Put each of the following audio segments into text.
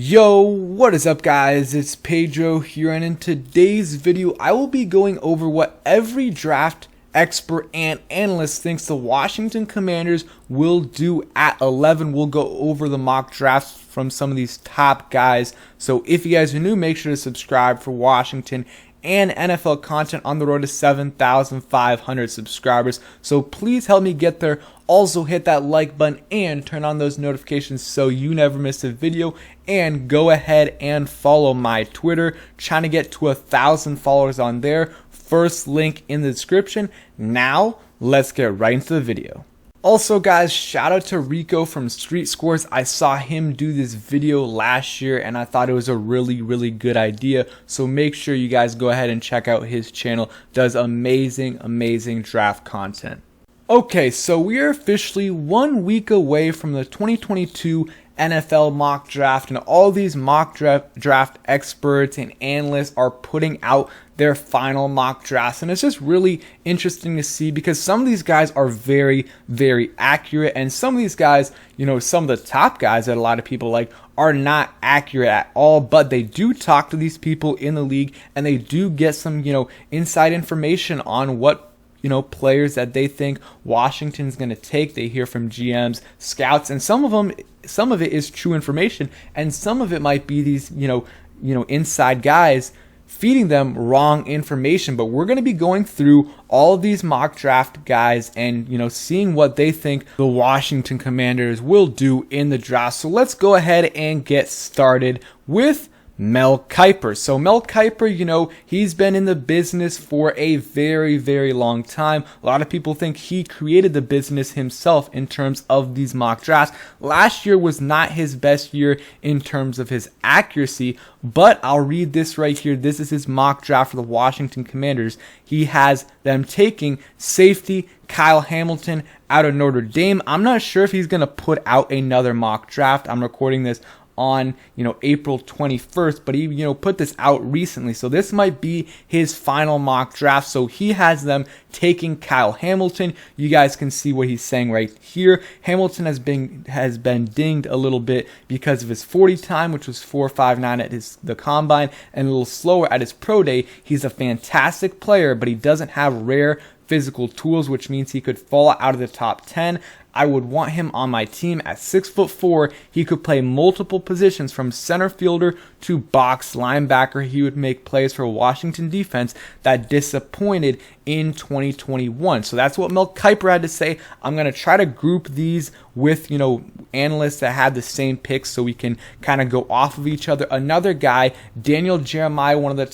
Yo, what is up guys? It's Pedro here, and in today's video I will be going over what every draft expert and analyst thinks the Washington Commanders will do at 11. We'll go over the mock drafts from some of these top guys. So if you guys are new, make sure to subscribe for Washington and NFL content on the road to 7,500 subscribers. So please help me get there. Also hit that like button and turn on those notifications so you never miss a video. And go ahead and follow my Twitter. Trying to get to 1,000 followers on there. First link in the description. Now let's get right into the video. Also guys, shout out to Rico from Street Scores. I saw him do this video last year and I thought it was a really good idea. So make sure you guys go ahead and check out his channel. Does amazing draft content. Okay, so we are officially 1 week away from the 2022 NFL mock draft, and all these mock draft experts and analysts are putting out their final mock drafts, and it's just really interesting to see because some of these guys are very accurate, and some of these guys, you know, some of the top guys that a lot of people like are not accurate at all, but they do talk to these people in the league and they do get some, you know, inside information on what, you know, players that they think Washington's going to take. They hear from GMs, scouts, and some of it is true information, and some of it might be these, you know, inside guys feeding them wrong information. But we're going to be going through all of these mock draft guys and, you know, seeing what they think the Washington Commanders will do in the draft. So let's go ahead and get started with Mel Keiper. So Mel Keiper, you know, he's been in the business for a very long time. A lot of people think he created the business himself in terms of these mock drafts. Last year was not his best year in terms of his accuracy, but I'll read this right here. This is his mock draft for the Washington Commanders. He has them taking safety Kyle Hamilton out of Notre Dame. I'm not sure if he's going to put out another mock draft. I'm recording this on, you know, April 21st, but he, you know, put this out recently, so this might be his final mock draft. So he has them taking Kyle Hamilton. You guys can see what he's saying right here. Hamilton has been dinged a little bit because of his 40 time, which was 4.59 at the combine, and a little slower at his pro day. He's a fantastic player, but he doesn't have rare physical tools, which means he could fall out of the top 10. I would want him on my team at 6'4". He could play multiple positions from center fielder to box linebacker. He would make plays for a Washington defense that disappointed in 2021. So that's what Mel Keiper had to say. I'm going to try to group these with, you know, analysts that had the same picks so we can kind of go off of each other. Another guy, Daniel Jeremiah, one of the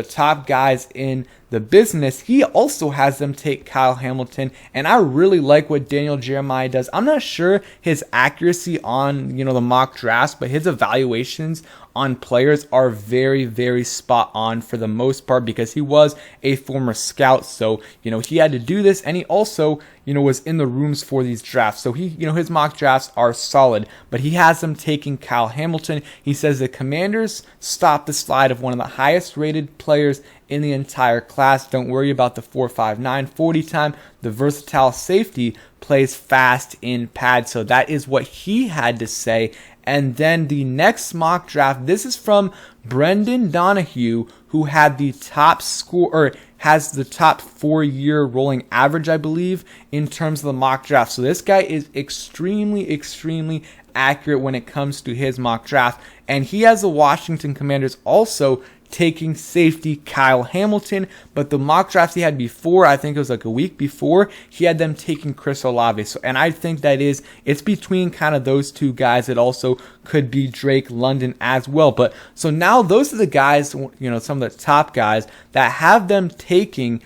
top guys in the business, he also has them take Kyle Hamilton, and I really like what Daniel Jeremiah does. I'm not sure his accuracy on, you know, the mock drafts, but his evaluations on players are very spot on for the most part because he was a former scout. So, you know, he had to do this, and he also, you know, was in the rooms for these drafts. So he, you know, his mock drafts are solid, but he has them taking Kyle Hamilton. He says the Commanders stopped the slide of one of the highest rated players in the entire class. Don't worry about the 4.59 40 time. The versatile safety plays fast in pad. So that is what he had to say. And then the next mock draft, this is from Brendan Donahue, who had the top score, or has the top 4-year rolling average, I believe, in terms of the mock draft. So this guy is extremely accurate when it comes to his mock draft. And he has the Washington Commanders also taking safety Kyle Hamilton, but the mock drafts he had before, I think it was like a week before, he had them taking Chris Olave. So, and I think it's between kind of those two guys. It also could be Drake London as well. But so now those are the guys, you know, some of the top guys that have them taking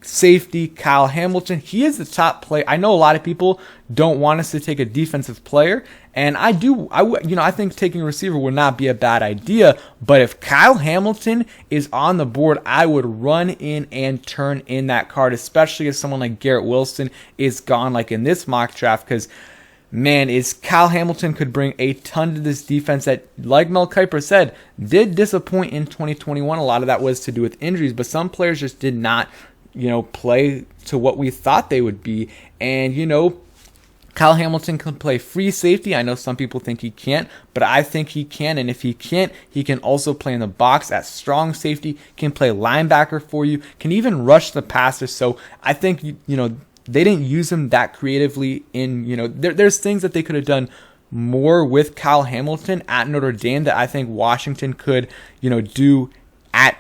safety Kyle Hamilton. He is the top player. I know a lot of people don't want us to take a defensive player, and I think taking a receiver would not be a bad idea, but if Kyle Hamilton is on the board, I would run in and turn in that card, especially if someone like Garrett Wilson is gone like in this mock draft, because man, Kyle Hamilton could bring a ton to this defense that, like Mel Keiper said, did disappoint in 2021. A lot of that was to do with injuries, but some players just did not, you know, play to what we thought they would be. And, you know, Kyle Hamilton can play free safety. I know some people think he can't, but I think he can. And if he can't, he can also play in the box at strong safety, can play linebacker for you, can even rush the passer. So I think, they didn't use him that creatively in, there's things that they could have done more with Kyle Hamilton at Notre Dame that I think Washington could, do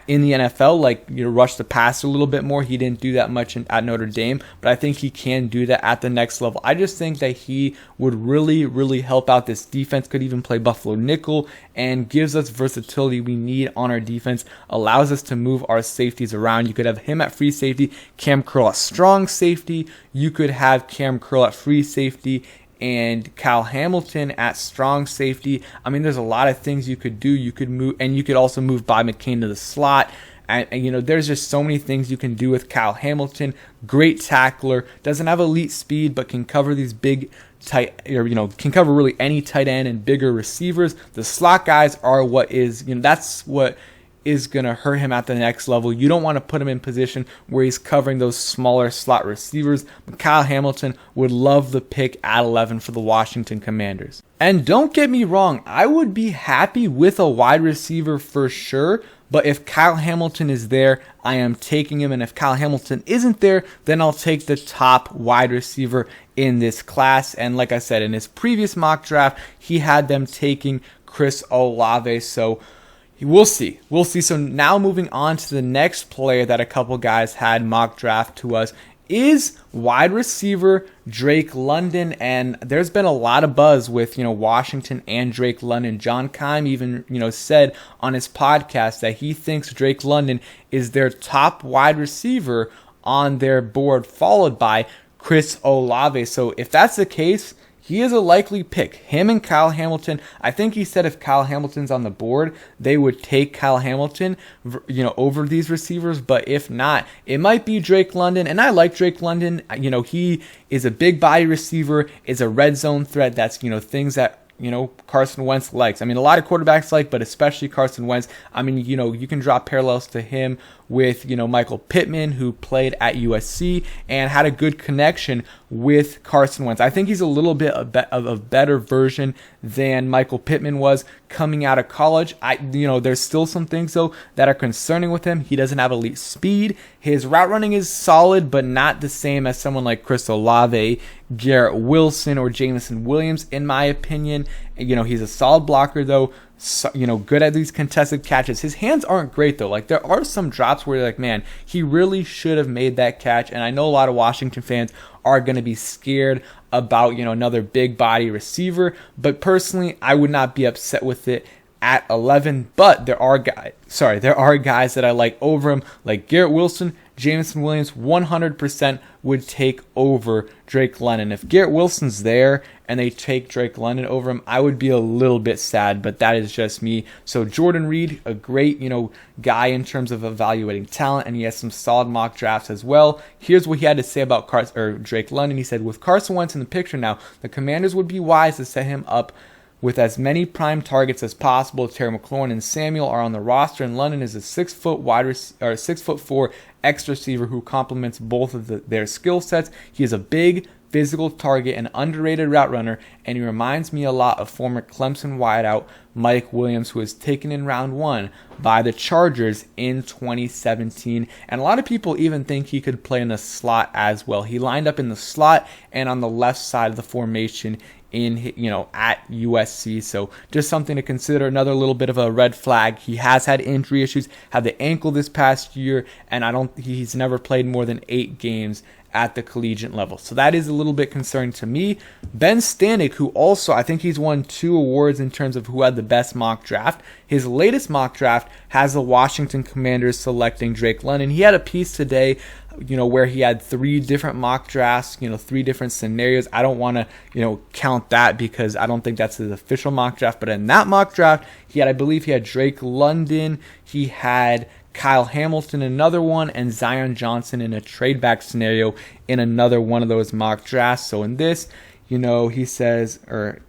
in the NFL, like rush the passer a little bit more. He didn't do that much at Notre Dame, but I think he can do that at the next level. I just think that he would really, really help out this defense. Could even play Buffalo nickel and gives us versatility we need on our defense. Allows us to move our safeties around. You could have him at free safety, Cam Curl at strong safety. You could have Cam Curl at free safety and Kyle Hamilton at strong safety. I mean, there's a lot of things you could do. You could move, and you could also move Bob McCain to the slot. And there's just so many things you can do with Kyle Hamilton. Great tackler, doesn't have elite speed, but can cover these big tight, can cover really any tight end and bigger receivers. The slot guys are that's what is going to hurt him at the next level. You don't want to put him in position where he's covering those smaller slot receivers. But Kyle Hamilton would love the pick at 11 for the Washington Commanders. And don't get me wrong, I would be happy with a wide receiver for sure. But if Kyle Hamilton is there, I am taking him. And if Kyle Hamilton isn't there, then I'll take the top wide receiver in this class. And like I said, in his previous mock draft, he had them taking Chris Olave. So we'll see. So now moving on to the next player that a couple guys had mock draft to us is wide receiver Drake London. And there's been a lot of buzz with, Washington and Drake London. John Keim even, said on his podcast that he thinks Drake London is their top wide receiver on their board, followed by Chris Olave. So if that's the case, he is a likely pick. Him and Kyle Hamilton. I think he said if Kyle Hamilton's on the board, they would take Kyle Hamilton, over these receivers. But if not, it might be Drake London. And I like Drake London. He is a big body receiver, is a red zone threat. That's, things that, Carson Wentz likes. I mean, a lot of quarterbacks like, but especially Carson Wentz. I mean, you can draw parallels to him with, Michael Pittman, who played at USC and had a good connection with Carson Wentz. I think he's a little bit of a better version than Michael Pittman was coming out of college. There's still some things, though, that are concerning with him. He doesn't have elite speed. His route running is solid, but not the same as someone like Chris Olave, Garrett Wilson, or Jameson Williams, in my opinion. He's a solid blocker, though. So, good at these contested catches. His hands aren't great, though. Like, there are some drops where you're like, man, he really should have made that catch. And I know a lot of Washington fans are going to be scared about, another big body receiver. But personally, I would not be upset with it at 11. But there are guys that I like over him, like Garrett Wilson. Jameson Williams 100% would take over Drake London. If Garrett Wilson's there and they take Drake London over him, I would be a little bit sad, but that is just me. So Jordan Reed, a great, guy in terms of evaluating talent, and he has some solid mock drafts as well. Here's what he had to say about Drake London. He said, with Carson Wentz in the picture now, the Commanders would be wise to set him up with as many prime targets as possible. Terry McLaurin and Samuel are on the roster, and London is a 6'4" X receiver who complements both of their skill sets. He is a big, physical target and underrated route runner, and he reminds me a lot of former Clemson wideout Mike Williams, who was taken in round 1 by the Chargers in 2017. And a lot of people even think he could play in the slot as well. He lined up in the slot and on the left side of the formation at USC. So just something to consider. Another little bit of a red flag. He has had injury issues, had the ankle this past year, and he's never played more than 8 games at the collegiate level. So that is a little bit concerning to me. Ben Stanek, who also, I think he's won 2 awards in terms of who had the best mock draft. His latest mock draft has the Washington Commanders selecting Drake London. He had a piece today, where he had 3 different mock drafts, 3 different scenarios. I don't want to, count that because I don't think that's his official mock draft. But in that mock draft, I believe he had Drake London, he had Kyle Hamilton in another one, and Zion Johnson in a trade back scenario in another one of those mock drafts. So in this, he says,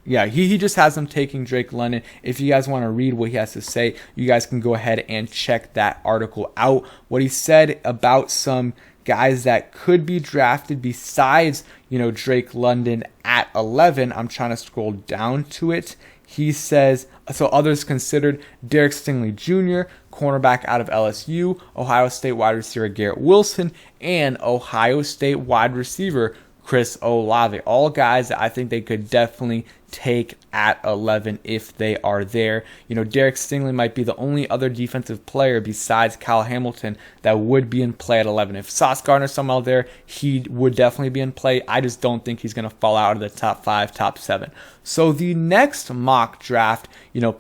he just has them taking Drake London. If you guys want to read what he has to say, you guys can go ahead and check that article out. What he said about some guys that could be drafted besides, Drake London at 11. I'm trying to scroll down to it. He says, so others considered Derek Stingley Jr., cornerback out of LSU, Ohio State wide receiver Garrett Wilson, and Ohio State wide receiver Chris Olave. All guys that I think they could definitely take at 11 if they are there. Derek Stingley might be the only other defensive player besides Kyle Hamilton that would be in play at 11. If Sauce Gardner's somehow there, he would definitely be in play. I just don't think he's going to fall out of the top 5, top 7. So the next mock draft,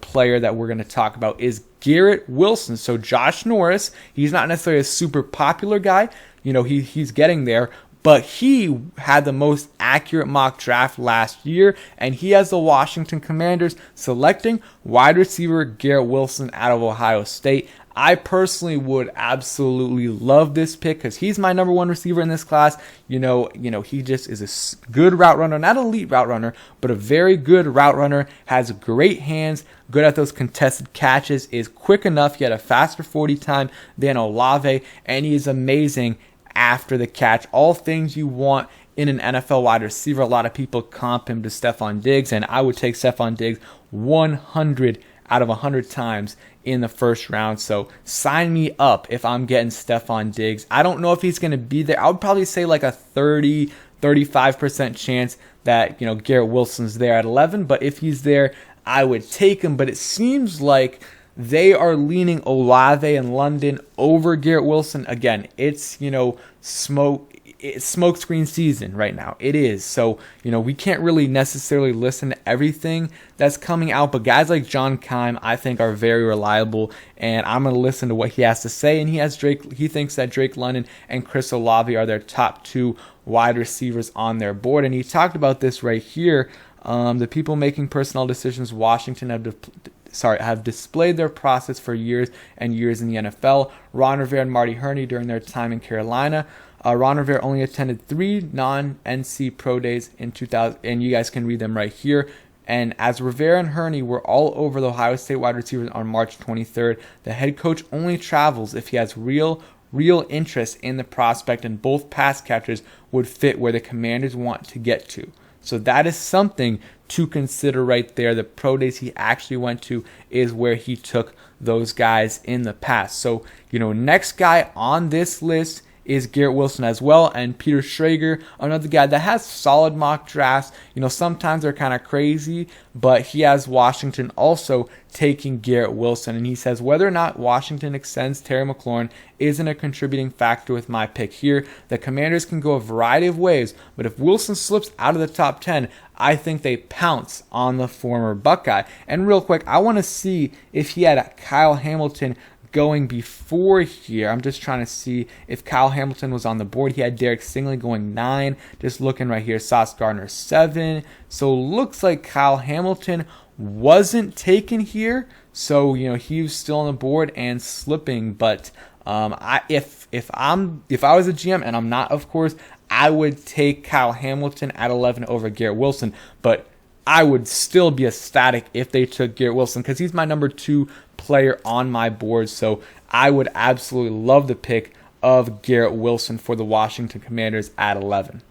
player that we're going to talk about is Garrett Wilson. So Josh Norris, he's not necessarily a super popular guy. He's getting there, but he had the most accurate mock draft last year, and he has the Washington Commanders selecting wide receiver Garrett Wilson out of Ohio State. I personally would absolutely love this pick because he's my number 1 receiver in this class. He just is a good route runner, not an elite route runner, but a very good route runner, has great hands, good at those contested catches, is quick enough. He had a faster 40 time than Olave, and he is amazing after the catch. All things you want in an NFL wide receiver. A lot of people comp him to Stephon Diggs, and I would take Stephon Diggs 100 out of 100 times in the first round. So sign me up if I'm getting Stephon Diggs. I don't know if he's going to be there. I would probably say like a 35% chance that, Garrett Wilson's there at 11, but if he's there, I would take him. But it seems like they are leaning Olave and London over Garrett Wilson. Again, it's, smoke screen season right now. It is. So, we can't really necessarily listen to everything that's coming out, but guys like John Keim, I think, are very reliable, and I'm going to listen to what he has to say. And he thinks that Drake London and Chris Olave are their top 2 wide receivers on their board. And he talked about this right here. The people making personnel decisions, Washington have displayed their process for years and years in the NFL. Ron Rivera and Marty Herney during their time in Carolina. Ron Rivera only attended 3 non-NC Pro Days in 2000, and you guys can read them right here. And as Rivera and Herney were all over the Ohio State wide receivers on March 23rd, the head coach only travels if he has real interest in the prospect, and both pass catchers would fit where the Commanders want to get to. So that is something to consider right there. The pro days he actually went to is where he took those guys in the past. So, next guy on this list is Garrett Wilson as well, and Peter Schrager, another guy that has solid mock drafts. Sometimes they're kind of crazy, but he has Washington also taking Garrett Wilson, and he says whether or not Washington extends Terry McLaurin isn't a contributing factor with my pick here. The Commanders can go a variety of ways, but if Wilson slips out of the top 10, I think they pounce on the former Buckeye. And real quick, I want to see if he had Kyle Hamilton going before here. I'm just trying to see if Kyle Hamilton was on the board. He had Derek Stingley going 9. Just looking right here, Sauce Gardner 7. So looks like Kyle Hamilton wasn't taken here. So he was still on the board and slipping. But if I was a GM, and I'm not, of course, I would take Kyle Hamilton at 11 over Garrett Wilson. But I would still be ecstatic if they took Garrett Wilson because he's my number 2 player on my board. So I would absolutely love the pick of Garrett Wilson for the Washington Commanders at 11.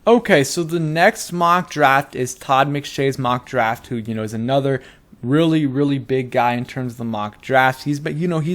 Okay, so the next mock draft is Todd Mcshay's mock draft, who is another really big guy in terms of the mock drafts. He's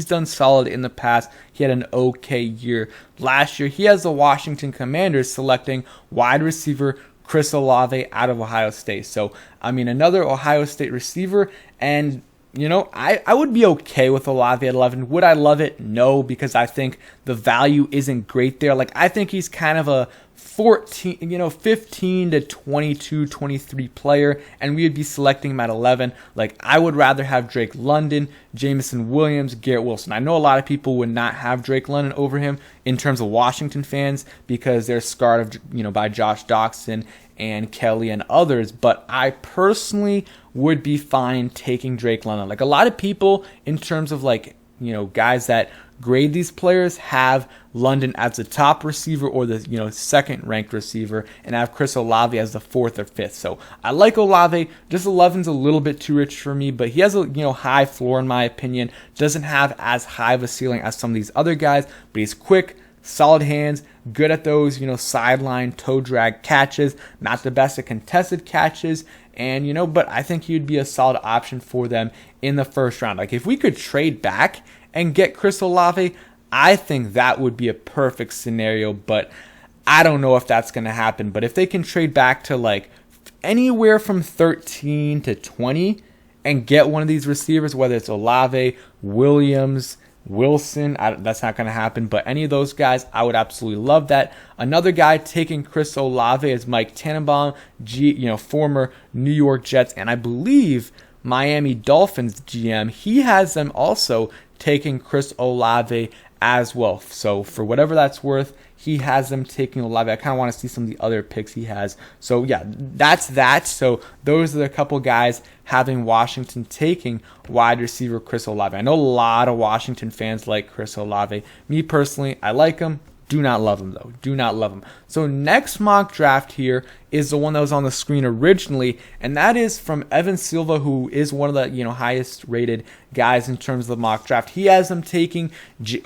done solid in the past. He had an okay year last year. He has the Washington Commanders selecting wide receiver Chris Olave out of Ohio State. So, another Ohio State receiver, and I would be okay with Olave at 11. Would I love it? No, because I think the value isn't great there. I think he's kind of a 15 to 22, 23 player, and we would be selecting him at 11. I would rather have Drake London, Jameson Williams, Garrett Wilson. I know a lot of people would not have Drake London over him in terms of Washington fans because they're scarred by Josh Doxson and Kelly and others, but I personally would be fine taking Drake London. A lot of people in terms of guys that grade these players have London as the top receiver or the second ranked receiver, and have Chris Olave as the 4th or 5th. So I like Olave. Just 11's a little bit too rich for me, but he has a high floor in my opinion. Doesn't have as high of a ceiling as some of these other guys, but he's quick, solid hands, good at those, sideline toe drag catches, not the best at contested catches. And, but I think he'd be a solid option for them in the first round. Like, if we could trade back and get Chris Olave, I think that would be a perfect scenario, but I don't know if that's going to happen. But if they can trade back to like anywhere from 13 to 20 and get one of these receivers, whether it's Olave, Williams, Wilson, that's not going to happen, but any of those guys, I would absolutely love that. Another guy taking Chris Olave is Mike Tannenbaum, former New York Jets, and I believe Miami Dolphins GM. He has them also taking Chris Olave as well. So for whatever that's worth, he has them taking Olave. I kind of want to see some of the other picks he has. So yeah, that's that. So those are the couple guys having Washington taking wide receiver Chris Olave. I know a lot of Washington fans like Chris Olave. Me personally, I like him. Do not love him though. Do not love him. So next mock draft here is the one that was on the screen originally, and that is from Evan Silva, who is one of the highest rated guys in terms of the mock draft. He has them taking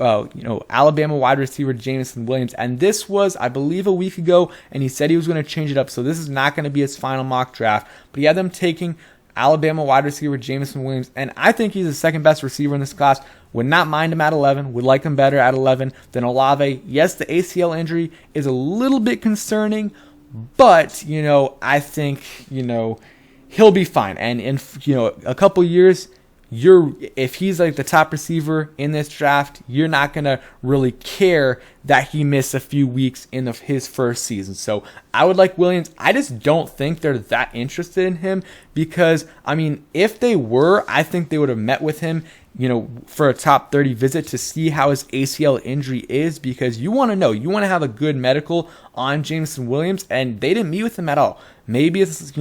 Alabama wide receiver Jameson Williams, and this was, I believe, a week ago, and he said he was going to change it up. So this is not going to be his final mock draft, but he had them taking Alabama wide receiver Jameson Williams, and I think he's the second best receiver in this class. Would not mind him at 11. Would like him better at 11 than Olave. Yes, the ACL injury is a little bit concerning, but I think he'll be fine. And in a couple years, if he's like the top receiver in this draft, you're not gonna really care that he missed a few weeks in his first season. So I would like Williams. I just don't think they're that interested in him because, if they were, I think they would have met with him, for a top 30 visit to see how his ACL injury is, because you want to know, you want to have a good medical on Jameson Williams, and they didn't meet with him at all. Maybe it's,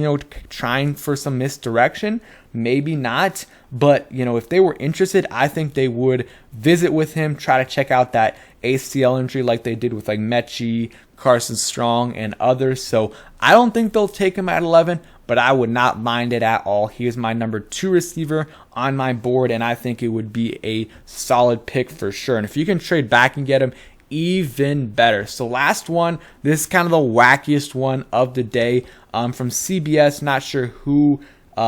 trying for some misdirection, maybe not, but, if they were interested, I think they would visit with him, try to check out that ACL injury like they did with like Mcshay, Carson Strong, and others. So I don't think they'll take him at 11, but I would not mind it at all. He is my number 2 receiver on my board, and I think it would be a solid pick for sure. And if you can trade back and get him, even better. So last one, this is kind of the wackiest one of the day, from CBS. Not sure who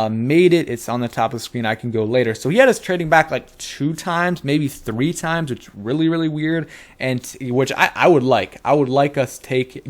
made it. It's on the top of the screen. I can go later. So he had us trading back like 2 times, maybe 3 times, which is really, really weird, and which I would like. I would like us take,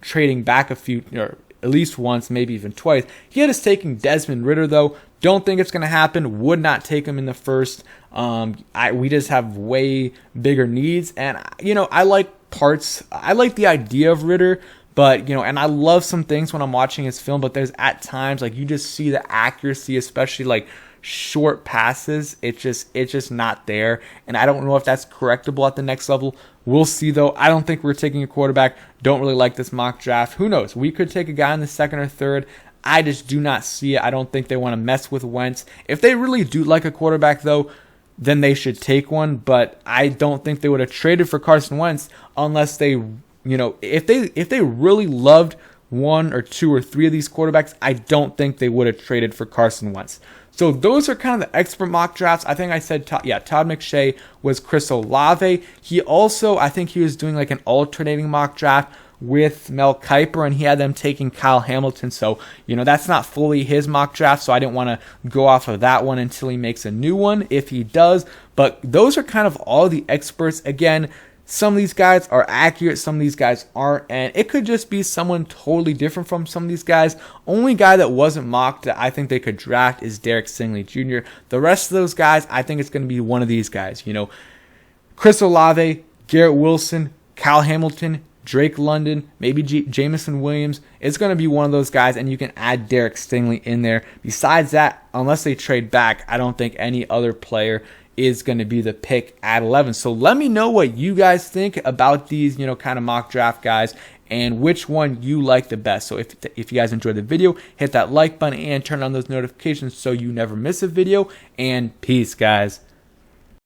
trading back a few, or at least once, maybe even twice. He had us taking Desmond Ridder though. Don't think it's going to happen. Would not take him in the first. We just have way bigger needs, and I like parts. I like the idea of Ridder, but and I love some things when I'm watching his film. But there's at times like you just see the accuracy, especially like short passes. It's just not there, and I don't know if that's correctable at the next level. We'll see though. I don't think we're taking a quarterback. Don't really like this mock draft. Who knows? We could take a guy in the 2nd or 3rd. I just do not see it. I don't think they want to mess with Wentz. If they really do like a quarterback though, then they should take one. But I don't think they would have traded for Carson Wentz unless they, if they really loved 1 or 2 or 3 of these quarterbacks, I don't think they would have traded for Carson Wentz. So those are kind of the expert mock drafts. I think I said, Todd Mcshay was Chris Olave. He also, I think he was doing like an alternating mock draft with Mel Keiper, and he had them taking Kyle Hamilton. So, that's not fully his mock draft, so I didn't want to go off of that one until he makes a new one, if he does. But those are kind of all the experts. Again, some of these guys are accurate, some of these guys aren't, and it could just be someone totally different from some of these guys. Only guy that wasn't mocked that I think they could draft is Derek Stingley Jr. The rest of those guys, I think it's going to be one of these guys. Chris Olave, Garrett Wilson, Kyle Hamilton, Drake London, maybe Jameson Williams. It's going to be one of those guys, and you can add Derek Stingley in there. Besides that, unless they trade back, I don't think any other player is going to be the pick at 11. So let me know what you guys think about these, kind of mock draft guys, and which one you like the best. So if you guys enjoyed the video, hit that like button and turn on those notifications so you never miss a video. And peace, guys.